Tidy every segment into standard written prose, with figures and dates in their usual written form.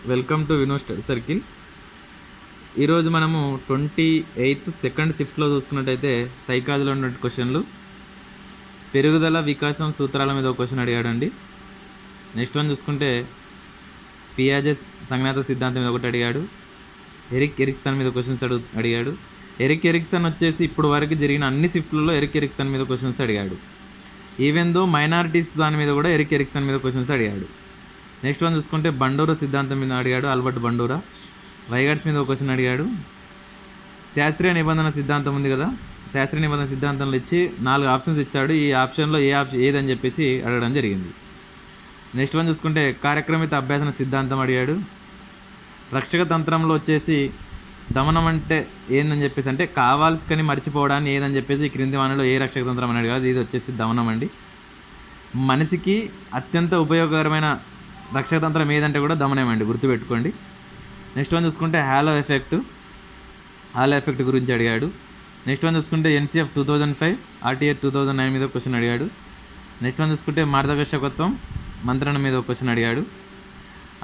Welcome to Vino study circle. ఈరోజు మనము 28th second షిఫ్ట్లో చూసుకున్నట్టయితే సైకాలజీలో ఉన్న క్వశ్చన్లు. పెరుగుదల వికాసం సూత్రాల మీద ఒక క్వశ్చన్ అడిగాడండి. నెక్స్ట్ వన్ చూసుకుంటే పియాజే సంజ్ఞాత సిద్ధాంతం మీద ఒకటి అడిగాడు. ఎరిక్ ఎరిక్సన్ మీద క్వశ్చన్స్ అడిగాడు. ఎరిక్ ఎరిక్సన్ వచ్చేసి ఇప్పుడు వరకు జరిగిన అన్ని షిఫ్ట్లలో ఎరిక్ ఎరిక్సన్ మీద క్వశ్చన్స్ అడిగాడు. ఈవెన్ దో మైనారిటీస్ దాని మీద కూడా ఎరిక్ ఎరిక్సన్ మీద క్వశ్చన్స్ అడిగాడు. నెక్స్ట్ వన్ చూసుకుంటే బండూరా సిద్ధాంతం మీద అడిగాడు. Albert Bandura. వైగాట్స్ మీద ఒక క్వశ్చన్ అడిగాడు. శాస్త్రీయ నిబంధన సిద్ధాంతం ఉంది కదా, శాస్త్రీయ నిబంధన సిద్ధాంతంలో ఇచ్చి 4 ఆప్షన్స్ ఇచ్చాడు. ఈ ఆప్షన్లో ఏదని చెప్పేసి అడగడం జరిగింది. నెక్స్ట్ వన్ చూసుకుంటే కార్యక్రమిత అభ్యాసన సిద్ధాంతం అడిగాడు. రక్షక తంత్రంలో వచ్చేసి దమనం అంటే ఏందని చెప్పేసి, అంటే కావాల్సుకని మర్చిపోవడాన్ని ఏదని చెప్పేసి ఈ క్రింది వానలో ఏ రక్షక తంత్రం అని అడిగాడు. ఇది వచ్చేసి దమనం అండి. మనిషికి అత్యంత ఉపయోగకరమైన రక్షకతంత్రం ఏదంటే కూడా దమనమండి, గుర్తుపెట్టుకోండి. నెక్స్ట్ వన్ చూసుకుంటే హాలో ఎఫెక్ట్ గురించి అడిగాడు. నెక్స్ట్ వన్ చూసుకుంటే ఎన్సీఎఫ్ 2005 ఆర్టీఏ 2009 మీద క్వశ్చన్ అడిగాడు. నెక్స్ట్ వన్ చూసుకుంటే మార్గదర్శకత్వం మంత్రణ మీద ఒక క్వశ్చన్ అడిగాడు.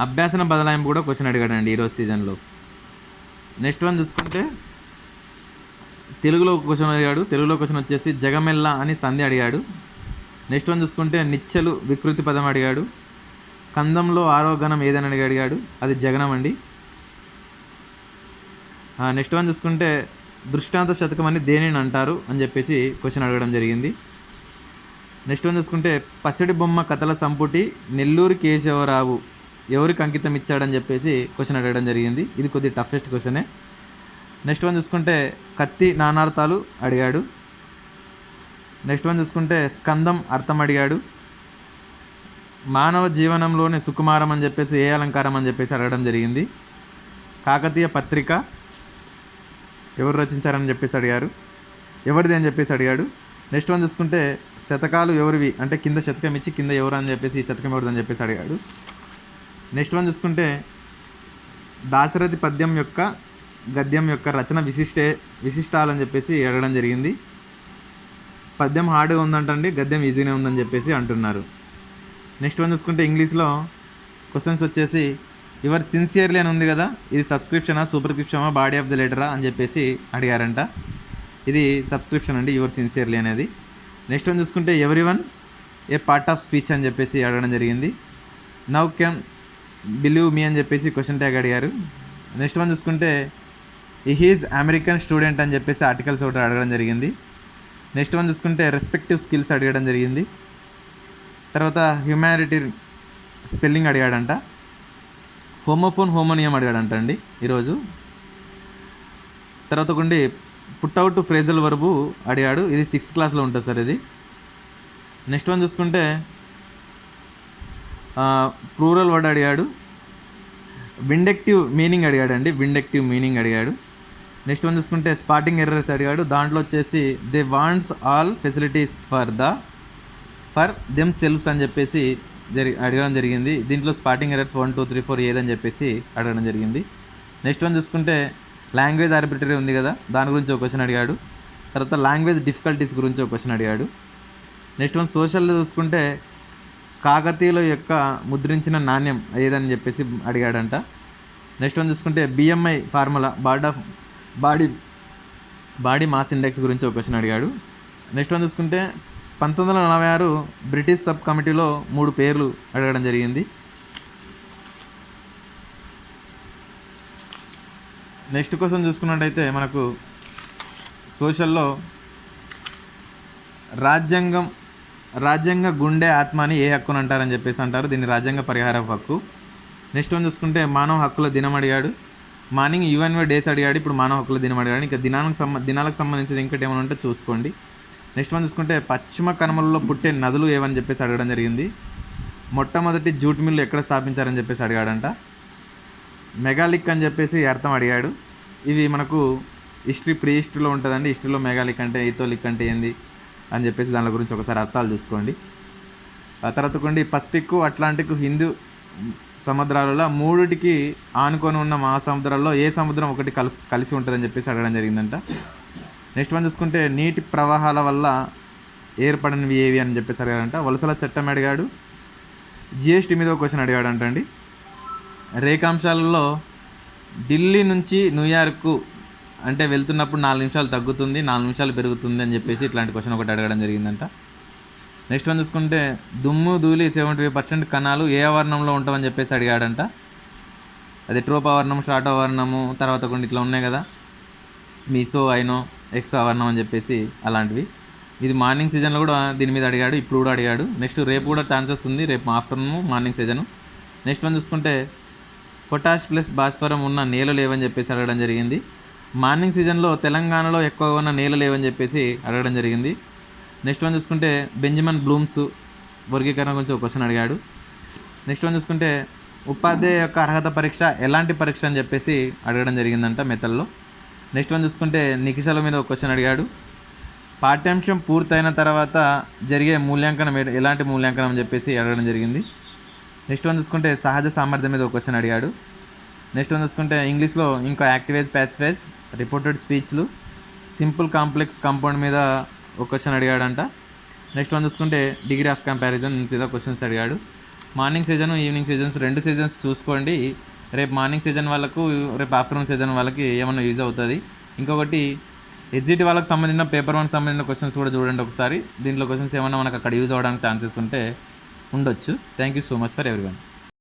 అభ్యాసన బదలాయింపు కూడా క్వశ్చన్ అడిగాడండి ఈరోజు సీజన్లో. నెక్స్ట్ వన్ చూసుకుంటే తెలుగులో క్వశ్చన్ అడిగాడు. తెలుగులో క్వశ్చన్ వచ్చేసి జగమెల్ల అని సంధి అడిగాడు. నెక్స్ట్ వన్ చూసుకుంటే నిచ్చెలు వికృతి పదం అడిగాడు. కందంలో ఆరోగణం ఏదని అడిగాడు, అది జగనం అండి. నెక్స్ట్ వన్ చూసుకుంటే దృష్టాంత శతకం అని దేనిని అంటారు అని చెప్పేసి క్వశ్చన్ అడగడం జరిగింది. నెక్స్ట్ వన్ చూసుకుంటే పసిడి బొమ్మ కథల సంపుటి నెల్లూరు కేశవరావు ఎవరికి అంకితం ఇచ్చాడని చెప్పేసి క్వశ్చన్ అడగడం జరిగింది. ఇది కొద్దిగా టఫెస్ట్ క్వశ్చనే. నెక్స్ట్ వన్ చూసుకుంటే కత్తి నానార్థాలు అడిగాడు. నెక్స్ట్ వన్ చూసుకుంటే స్కందం అర్థం అడిగాడు. మానవ జీవనంలోని సుకుమారం అని చెప్పేసి ఏ అలంకారం అని చెప్పేసి అడగడం జరిగింది. కాకతీయ పత్రిక ఎవరు రచించారని చెప్పేసి అడిగారు, ఎవరిది అని చెప్పేసి అడిగాడు. నెక్స్ట్ వన్ చూసుకుంటే శతకాలు ఎవరివి అంటే కింద శతకం ఇచ్చి కింద ఎవరు అని చెప్పేసి ఈ శతకం ఎవరిది అని చెప్పేసి అడిగాడు. నెక్స్ట్ వన్ చూసుకుంటే దాశరథి పద్యం యొక్క గద్యం యొక్క రచన విశిష్టాలని చెప్పేసి అడగడం జరిగింది. పద్యం హార్డ్గా ఉందంటండి, గద్యం ఈజీనే ఉందని చెప్పేసి అంటున్నారు. నెక్స్ట్ వన్ చూసుకుంటే ఇంగ్లీష్లో క్వశ్చన్స్ వచ్చేసి యువర్ సిన్సియర్లీ అని ఉంది కదా, ఇది సబ్స్క్రిప్షనా సూపర్స్క్రిప్షనా బాడీ ఆఫ్ ద లెటరా అని చెప్పేసి అడిగారంట. ఇది సబ్స్క్రిప్షన్ అండి, యువర్ సిన్సియర్లీ అనేది. నెక్స్ట్ వన్ చూసుకుంటే every one A part of speech అని చెప్పేసి అడగడం జరిగింది. నౌ కెన్ బిలీవ్ మీ అని చెప్పేసి క్వశ్చన్ ట్యాగ్ అడిగారు. నెక్స్ట్ వన్ చూసుకుంటే హీఈస్ అమెరికన్ స్టూడెంట్ అని చెప్పేసి ఆర్టికల్స్ ఒకటి అడగడం జరిగింది. నెక్స్ట్ వన్ చూసుకుంటే రెస్పెక్టివ్ స్కిల్స్ అడగడం జరిగింది. తర్వాత హ్యూమానిటీ స్పెల్లింగ్ అడిగాడంట. హోమోఫోన్ హోమోనియం అడిగాడంట అండి ఈరోజు. తర్వాత కొండి పుట్అవుట్ ఫ్రేజల్ వర్బు అడిగాడు. ఇది 6th క్లాస్లో ఉంటుంది సార్ ఇది. నెక్స్ట్ వన్ చూసుకుంటే ప్లూరల్ వర్డ్ అడిగాడు. విండక్టివ్ మీనింగ్ అడిగాడండి, విండక్టివ్ మీనింగ్ అడిగాడు. నెక్స్ట్ వన్ చూసుకుంటే స్పాటింగ్ ఎర్రర్స్ అడిగాడు. దాంట్లో వచ్చేసి they wants all facilities for themselves అని చెప్పేసి అడగడం జరిగింది. దీంట్లో స్పాటింగ్ ఎర్రర్స్ 1 2 3 4 ఏదని చెప్పేసి అడగడం జరిగింది. నెక్స్ట్ వన్ చూసుకుంటే లాంగ్వేజ్ ఆర్బిటరీ ఉంది కదా, దాని గురించి ఒక క్వశ్చన్ అడిగాడు. తర్వాత లాంగ్వేజ్ డిఫికల్టీస్ గురించి ఒక క్వశ్చన్ అడిగాడు. నెక్స్ట్ వన్ సోషల్లో చూసుకుంటే కాకతీయుల యొక్క ముద్రించిన నాణ్యం ఏదని చెప్పేసి అడిగాడంట. నెక్స్ట్ వన్ చూసుకుంటే BMI formula body mass index గురించి ఒక క్వశ్చన్ అడిగాడు. నెక్స్ట్ వన్ చూసుకుంటే 1946 బ్రిటిష్ సబ్ కమిటీలో 3 పేర్లు అడగడం జరిగింది. నెక్స్ట్ క్వశ్చన్ చూసుకున్నట్టయితే మనకు సోషల్లో రాజ్యాంగ గుండె ఆత్మని ఏ హక్కుని అంటారని చెప్పేసి అంటారు. దీన్ని రాజ్యాంగ పరిహార హక్కు. నెక్స్ట్ వన్ చూసుకుంటే మానవ హక్కుల దినం అడిగాడు. మార్నింగ్ యుఎన్ఓ డేస్ అడిగాడు, ఇప్పుడు మానవ హక్కుల దినం అడిగాడు. ఇంకా దినాలకు సంబంధించి ఇంకటి ఏమైనా ఉంటే చూసుకోండి. నెక్స్ట్ వన్ చూసుకుంటే పశ్చిమ కనుమలలో పుట్టే నదులు ఏవని చెప్పేసి అడగడం జరిగింది. మొట్టమొదటి జూట్ మిల్లు ఎక్కడ స్థాపించారని చెప్పేసి అడిగాడంట. మెగాలిక్ అని చెప్పేసి అర్థం అడిగాడు. ఇవి మనకు ప్రీ హిస్టరీలో ఉంటుందండి. హిస్టరీలో మెగాలిక్ అంటే ఈథోలిక్ అంటే ఏంది అని చెప్పేసి దాని గురించి ఒకసారి అర్థాలు చూసుకోండి. ఆ తర్వాత కొండి పసిఫిక్ అట్లాంటిక్ హిందూ సముద్రాలలో 3టికి ఆనుకొని ఉన్న మహాసముద్రాల్లో ఏ సముద్రం ఒకటి కలిసి ఉంటుందని చెప్పేసి అడగడం జరిగిందంట. నెక్స్ట్ వన్ చూసుకుంటే నీటి ప్రవాహాల వల్ల ఏర్పడినవి ఏవి అని చెప్పేసి అడిగాడంట. వలసల చట్టం అడిగాడు. జిఎస్టీ మీద ఒక క్వశ్చన్ అడిగాడు అంటండి. రేఖాంశాలలో ఢిల్లీ నుంచి న్యూయార్క్ అంటే వెళ్తున్నప్పుడు 4 నిమిషాలు తగ్గుతుంది, 4 నిమిషాలు పెరుగుతుంది అని చెప్పేసి ఇట్లాంటి క్వశ్చన్ ఒకటి అడగడం జరిగిందంట. నెక్స్ట్ వన్ చూసుకుంటే దుమ్ము ధూళి 75% కణాలు ఏ ఆవరణంలో ఉంటామని చెప్పేసి అడిగాడంట. అది ట్రోప్ ఆవరణం, స్ట్రాటో ఆవరణము, తర్వాత కొన్ని ఇట్లా ఉన్నాయి కదా, మీసో, ఐనో, ఎక్స్ ఆవరణం అని చెప్పేసి అలాంటివి. ఇది మార్నింగ్ సీజన్లో కూడా దీని మీద అడిగాడు, ఇప్పుడు కూడా అడిగాడు. నెక్స్ట్ రేపు కూడా ఛాన్సెస్ ఉంది, రేపు afternoon morning season. Next one చూసుకుంటే పొటాష్ ప్లస్ భాస్వరం ఉన్న నేలలు ఏవని చెప్పేసి అడగడం జరిగింది. మార్నింగ్ సీజన్లో తెలంగాణలో ఎక్కువగా ఉన్న నేలలు ఏవని చెప్పేసి అడగడం జరిగింది. నెక్స్ట్ వన్ చూసుకుంటే బెంజమిన్ బ్లూమ్స్ వర్గీకరణ గురించి ఒక క్వశ్చన్ అడిగాడు. నెక్స్ట్ వన్ చూసుకుంటే ఉపాధ్యాయ యొక్క అర్హత పరీక్ష ఎలాంటి పరీక్ష అని చెప్పేసి అడగడం జరిగిందంట మెథడ్లో. నెక్స్ట్ వన్ చూసుకుంటే నికిషాల మీద ఒక క్వశ్చన్ అడిగాడు. పాఠ్యాంశం పూర్తయిన తర్వాత జరిగే మూల్యాంకనం ఎలాంటి మూల్యాంకనం అని చెప్పేసి అడగడం జరిగింది. నెక్స్ట్ వన్ చూసుకుంటే సహజ సామర్థ్యం మీద ఒక క్వశ్చన్ అడిగాడు. నెక్స్ట్ వన్ చూసుకుంటే ఇంగ్లీష్లో ఇంకా యాక్టివేజ్, ప్యాసివైజ్, రిపోర్టెడ్ స్పీచ్లు, సింపుల్ కాంప్లెక్స్ కాంపౌండ్ మీద ఒక క్వశ్చన్ అడిగాడంట. నెక్స్ట్ వన్ చూసుకుంటే డిగ్రీ ఆఫ్ కంపారిజన్ మీద క్వశ్చన్స్ అడిగాడు. Morning season, evening seasons 2 seasons చూసుకోండి. రేపు మార్నింగ్ సీజన్ వాళ్ళకు, రేపు ఆఫ్టర్నూన్ సీజన్ వాళ్ళకి ఏమన్నా యూజ్ అవుతుంది. ఇంకొకటి ఎస్జిటి వాళ్ళకి సంబంధించిన పేపర్ 1 సంబంధించిన క్వశ్చన్స్ కూడా చూడండి ఒకసారి. దీంట్లో క్వశ్చన్స్ ఏమన్నా మనకు అక్కడ యూజ్ అవ్వడానికి ఛాన్సెస్ ఉంటే ఉండొచ్చు. Thank you so much for everyone.